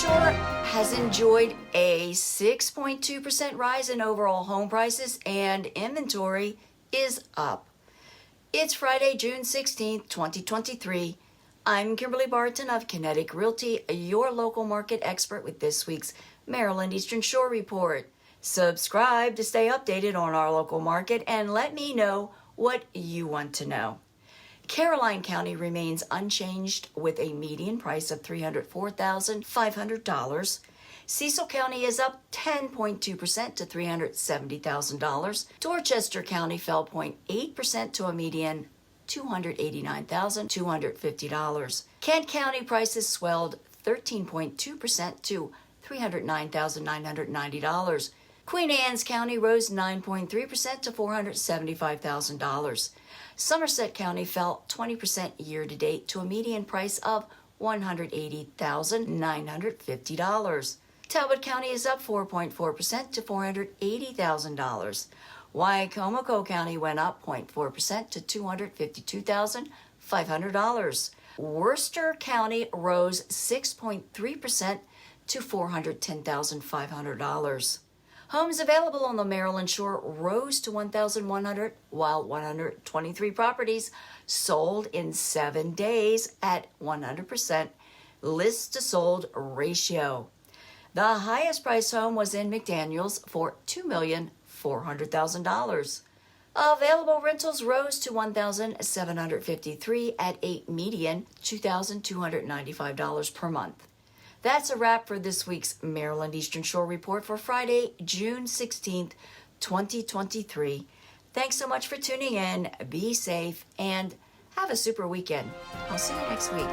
Shore has enjoyed a 6.2% rise in overall home prices, and inventory is up. It's Friday, June 16th, 2023. I'm Kimberly Barton of Kinetic Realty, your local market expert with this week's Maryland Eastern Shore Report. Subscribe to stay updated on our local market and let me know what you want to know. Caroline County remains unchanged with a median price of $304,500. Cecil County is up 10.2% to $370,000. Dorchester County fell 0.8% to a median $289,250. Kent County prices swelled 13.2% to $309,990. Queen Anne's County rose 9.3% to $475,000. Somerset County fell 20% year-to-date to a median price of $180,950. Talbot County is up 4.4% to $480,000. Wicomico County went up 0.4% to $252,500. Worcester County rose 6.3% to $410,500. Homes available on the Maryland Shore rose to 1,100, while 123 properties sold in 7 days at 100% list to sold ratio. The highest priced home was in McDaniels for $2,400,000. Available rentals rose to 1,753 at a median $2,295 per month. That's a wrap for this week's Maryland Eastern Shore Report for Friday, June 16th, 2023. Thanks so much for tuning in. Be safe and have a super weekend. I'll see you next week.